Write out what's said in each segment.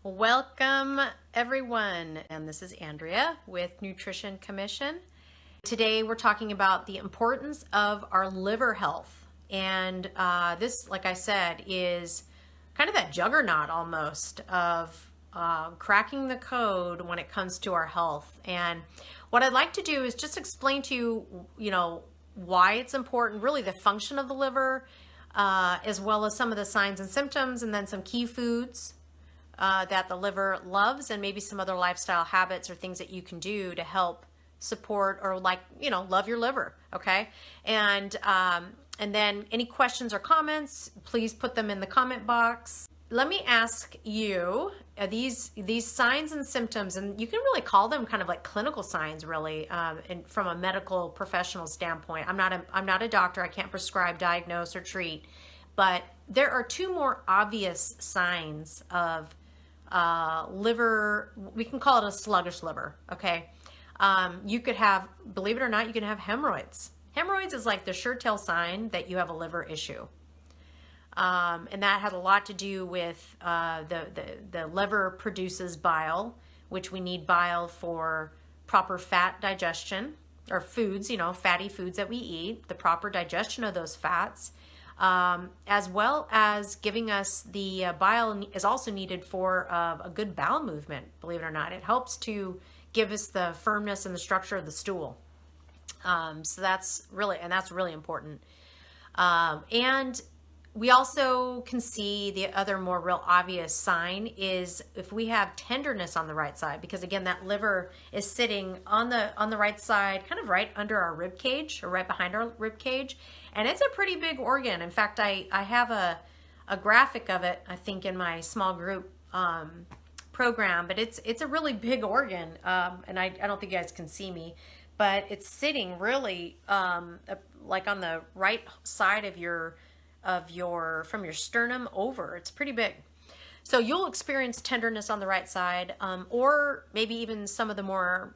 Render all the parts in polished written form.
Welcome everyone, and this is Andrea with Nutrition Commission. Today we're talking about the importance of our liver health, and this, like I said, is kind of that juggernaut almost of cracking the code when it comes to our health. And what I'd like to do is just explain to you, why it's important, really the function of the liver, as well as some of the signs and symptoms, and then some key foods that the liver loves, and maybe some other lifestyle habits or things that you can do to help support or love your liver. Okay. And then any questions or comments, please put them in the comment box. Let me ask you, these signs and symptoms, and you can really call them kind of like clinical signs, really, and from a medical professional standpoint. I'm not a doctor. I can't prescribe, diagnose, or treat, but there are two more obvious signs of liver. We can call it a sluggish liver. Okay, you could have, believe it or not, you can have hemorrhoids. Hemorrhoids is like the sure tell sign that you have a liver issue. And that has a lot to do with the liver produces bile, which we need bile for proper fat digestion, or foods, fatty foods that we eat, the proper digestion of those fats, as well as giving us the bile is also needed for a good bowel movement, believe it or not. It helps to give us the firmness and the structure of the stool. So that's really important. And we also can see the other more real obvious sign is if we have tenderness on the right side, because again, that liver is sitting on the right side, kind of right under our rib cage, or right behind our rib cage. And it's a pretty big organ. In fact, I have a graphic of it, I think, in my small group program, but it's a really big organ. And I don't think you guys can see me, but it's sitting really like on the right side of from your sternum over. It's pretty big. So you'll experience tenderness on the right side, or maybe even some of the more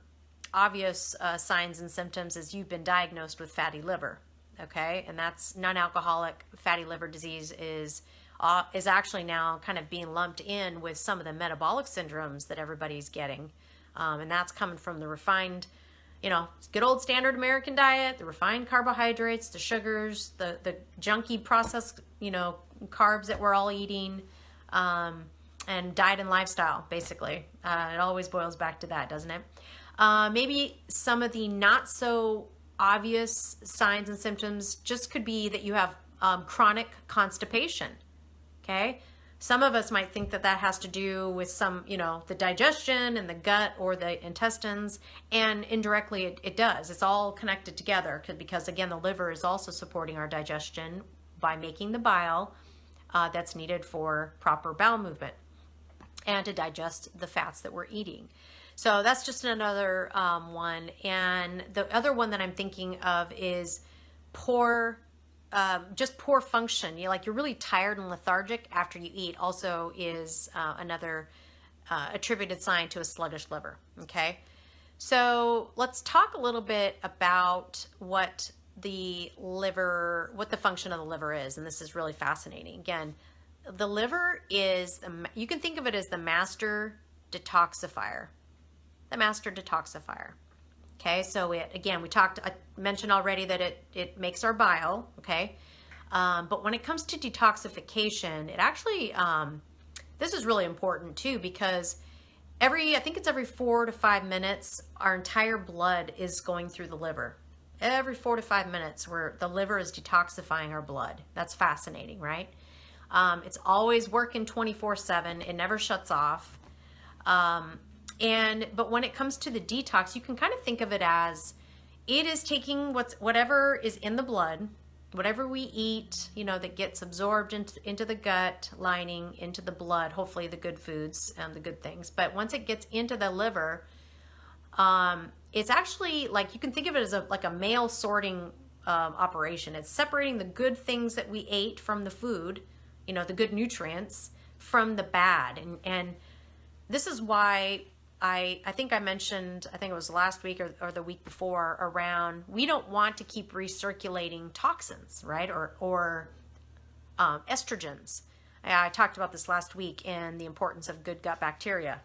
obvious signs and symptoms is you've been diagnosed with fatty liver. Okay, and that's non-alcoholic fatty liver disease is actually now kind of being lumped in with some of the metabolic syndromes that everybody's getting, and that's coming from the refined, good old standard American diet, the refined carbohydrates, the sugars, the junky processed, carbs that we're all eating, and diet and lifestyle, basically. It always boils back to that, doesn't it? Maybe some of the not so obvious signs and symptoms just could be that you have chronic constipation, okay? Some of us might think that has to do with some, the digestion and the gut or the intestines, and indirectly it does. It's all connected together because again, the liver is also supporting our digestion by making the bile that's needed for proper bowel movement and to digest the fats that we're eating. So that's just another one. And the other one that I'm thinking of is poor function. You're really tired and lethargic after you eat, also is another attributed sign to a sluggish liver. Okay, so let's talk a little bit about what the function of the liver is, and this is really fascinating. Again, the liver is, you can think of it as the master detoxifier. The master detoxifier. Okay, so I mentioned already that it makes our bile, okay? But when it comes to detoxification, it actually, this is really important too, because I think it's every 4 to 5 minutes, our entire blood is going through the liver. Every 4 to 5 minutes, where the liver is detoxifying our blood. That's fascinating, right? It's always working 24/7. It never shuts off. But when it comes to the detox, you can kind of think of it as it is taking whatever is in the blood, whatever we eat, that gets absorbed into the gut lining, into the blood, hopefully the good foods and the good things. But once it gets into the liver, it's actually like, you can think of it as like a mail sorting operation. It's separating the good things that we ate from the food, the good nutrients, from the bad. And this is why I think I mentioned, I think it was last week or the week before, around we don't want to keep recirculating toxins, right? Or estrogens. I talked about this last week and the importance of good gut bacteria.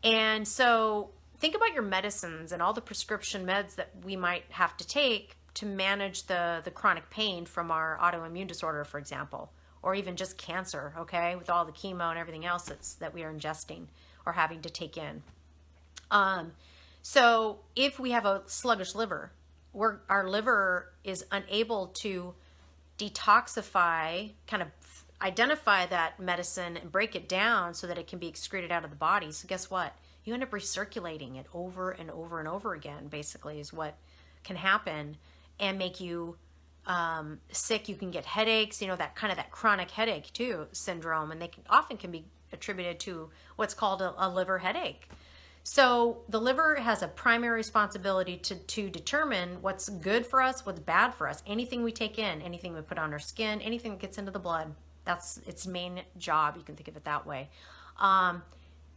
And so think about your medicines and all the prescription meds that we might have to take to manage the chronic pain from our autoimmune disorder, for example, or even just cancer, okay, with all the chemo and everything else that we are ingesting or having to take in. So if we have a sluggish liver, our liver is unable to detoxify, kind of identify that medicine and break it down so that it can be excreted out of the body. So guess what? You end up recirculating it over and over and over again, basically, is what can happen and make you sick. You can get headaches, that chronic headache too syndrome, and they often can be attributed to what's called a liver headache. So the liver has a primary responsibility to determine what's good for us, what's bad for us. Anything we take in, anything we put on our skin, anything that gets into the blood, that's its main job. You can think of it that way.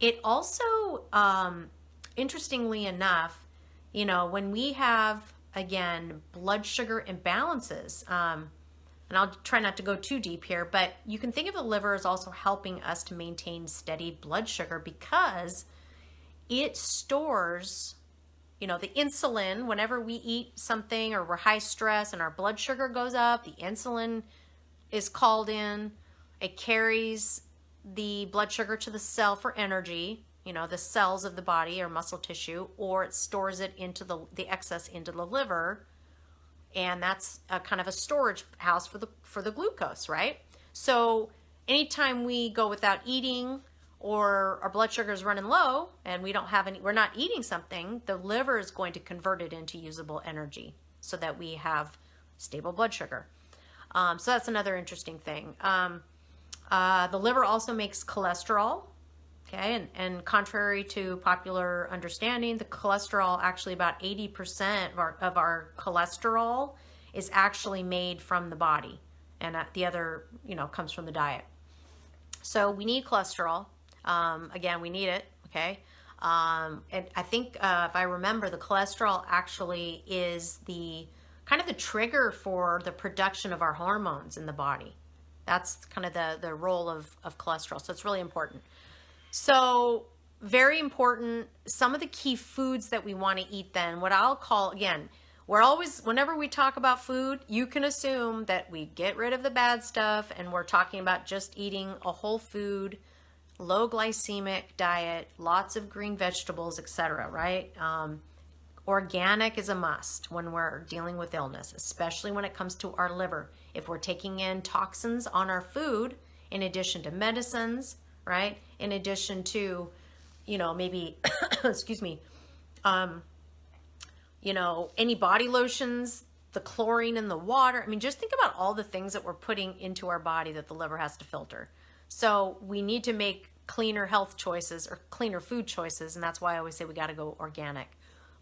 It also, interestingly enough, when we have, again, blood sugar imbalances, and I'll try not to go too deep here, but you can think of the liver as also helping us to maintain steady blood sugar because it stores, the insulin. Whenever we eat something or we're high stress and our blood sugar goes up, the insulin is called in. It carries the blood sugar to the cell for energy, the cells of the body or muscle tissue, or it stores it into the excess into the liver. And that's a kind of a storage house for the glucose, right? So anytime we go without eating, or our blood sugar is running low and we're not eating something, the liver is going to convert it into usable energy so that we have stable blood sugar. So that's another interesting thing. The liver also makes cholesterol, okay? And contrary to popular understanding, the cholesterol, actually about 80% of our cholesterol is actually made from the body. And the other, comes from the diet. So we need cholesterol. Again, we need it, okay? And I think, if I remember, the cholesterol actually is the trigger for the production of our hormones in the body. That's kind of the role of cholesterol. So it's really important. So very important. Some of the key foods that we want to eat then, what I'll call, again, whenever we talk about food, you can assume that we get rid of the bad stuff and we're talking about just eating a whole food, low glycemic diet, lots of green vegetables, etc., right? Organic is a must when we're dealing with illness, especially when it comes to our liver. If we're taking in toxins on our food, in addition to medicines, right? In addition to, maybe, excuse me, any body lotions, the chlorine in the water. I mean, just think about all the things that we're putting into our body that the liver has to filter. So we need to make cleaner health choices or cleaner food choices, and that's why I always say we got to go organic.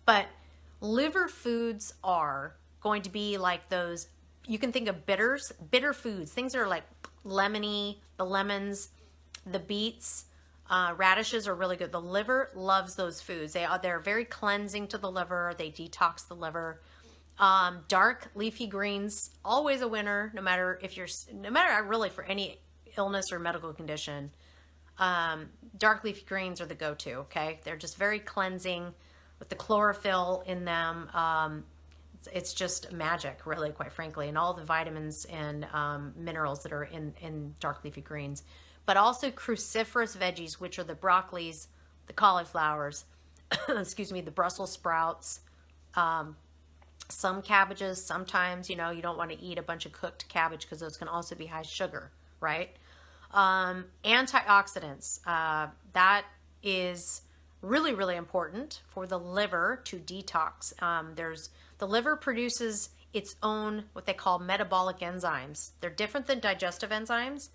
But liver foods are going to be like those, you can think of bitter foods, things that are like lemony, the lemons, the beets, radishes are really good. The liver loves those foods. They're very cleansing to the liver. They detox the liver. Dark leafy greens, always a winner, no matter really for any illness or medical condition. Dark leafy greens are the go-to, okay? They're just very cleansing with the chlorophyll in them. It's just magic, really, quite frankly, and all the vitamins and minerals that are in dark leafy greens. But also cruciferous veggies, which are the broccolis, the cauliflowers, excuse me, the Brussels sprouts, some cabbages. Sometimes, you don't want to eat a bunch of cooked cabbage because those can also be high sugar, right? Antioxidants, that is really, really important for the liver to detox. The liver produces its own, what they call metabolic enzymes. They're different than digestive enzymes.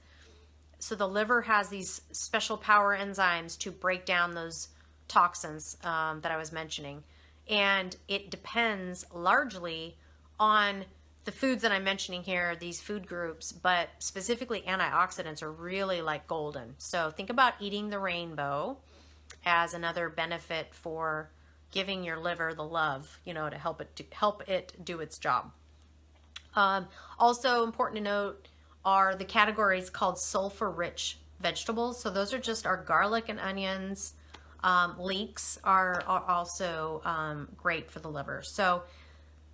So the liver has these special power enzymes to break down those toxins that I was mentioning. And it depends largely on the foods that I'm mentioning here, these food groups, but specifically antioxidants are really like golden. So think about eating the rainbow as another benefit for giving your liver the love, to help it do its job. Also important to note are the categories called sulfur-rich vegetables. So those are just our garlic and onions. Leeks are also great for the liver. So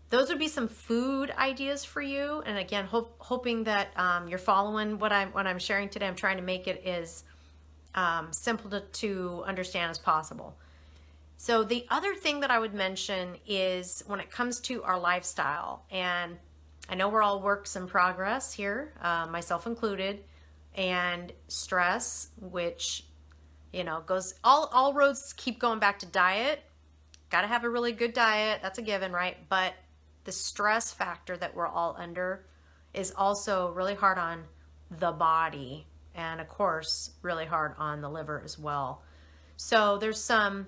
those would be some food ideas for you. And again, hoping that you're following what I'm sharing today. I'm trying to make it as simple to understand as possible. So the other thing that I would mention is when it comes to our lifestyle, and I know we're all works in progress here, myself included, and stress, which, you know, goes, all roads keep going back to diet. Got to have a really good diet. That's a given, right? But the stress factor that we're all under is also really hard on the body, and of course, really hard on the liver as well. So there's some,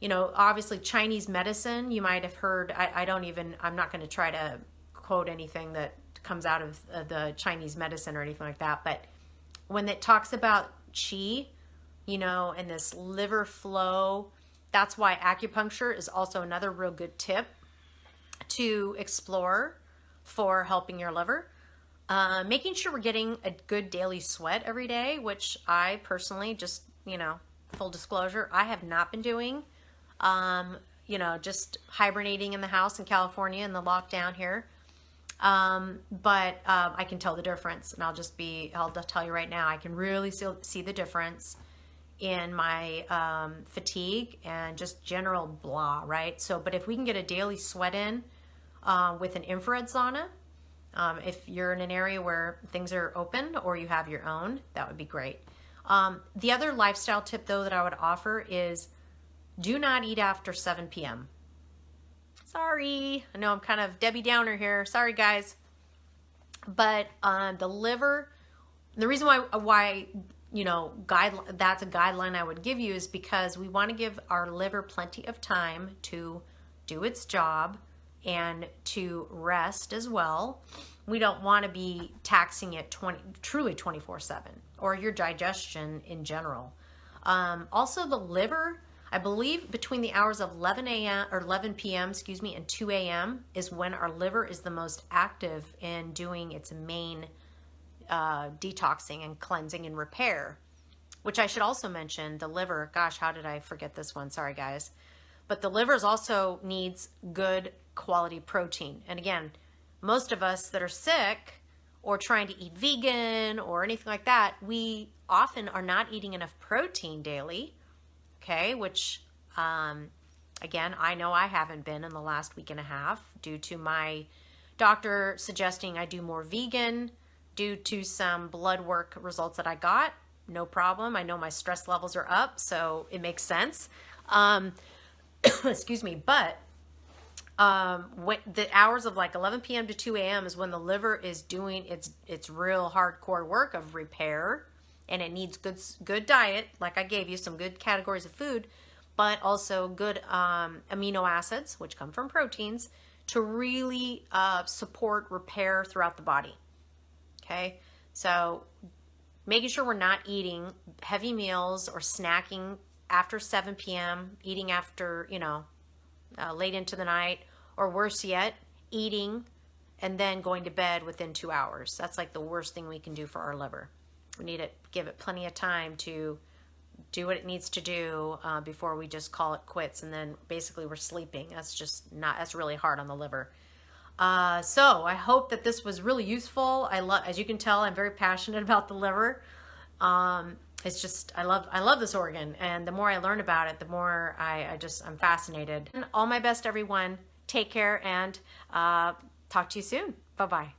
you know, obviously Chinese medicine, you might have heard, I'm not going to try to quote anything that comes out of the Chinese medicine or anything like that, but when it talks about qi, you know, and this liver flow, that's why acupuncture is also another real good tip to explore for helping your liver. Making sure we're getting a good daily sweat every day, which I personally just, you know, full disclosure, I have not been doing. You know, just hibernating in the house in California in the lockdown here. But I can tell the difference, and I'll tell you right now, I can really see the difference in my fatigue and just general blah, right? So, but if we can get a daily sweat in with an infrared sauna, if you're in an area where things are open or you have your own, that would be great. The other lifestyle tip, though, that I would offer is do not eat after 7 p.m. Sorry, I know I'm kind of Debbie Downer here. Sorry, guys. But the liver, the reason why you know, that's a guideline I would give you is because we want to give our liver plenty of time to do its job and to rest as well. We don't want to be taxing it truly 24/7, or your digestion in general. Also, the liver, I believe between the hours of 11 p.m., and 2 a.m. is when our liver is the most active in doing its main detoxing and cleansing and repair, which I should also mention, the liver, gosh, how did I forget this one? Sorry, guys. But the liver also needs good quality protein. And again, most of us that are sick or trying to eat vegan or anything like that, we often are not eating enough protein daily. Okay, which, again, I know I haven't been in the last week and a half due to my doctor suggesting I do more vegan due to some blood work results that I got. No problem. I know my stress levels are up, so it makes sense. Excuse me, but the hours of like 11 p.m. to 2 a.m. is when the liver is doing its real hardcore work of repair. And it needs good diet, like I gave you some good categories of food, but also good amino acids, which come from proteins, to really support repair throughout the body. Okay, so making sure we're not eating heavy meals or snacking after 7 p.m., eating after, you know, late into the night, or worse yet, eating and then going to bed within 2 hours. That's like the worst thing we can do for our liver. We need to give it plenty of time to do what it needs to do before we just call it quits, and then basically we're sleeping. That's really hard on the liver. So I hope that this was really useful. As you can tell, I'm very passionate about the liver. It's just, I love this organ, and the more I learn about it, the more I'm fascinated. And all my best, everyone. Take care, and talk to you soon. Bye-bye.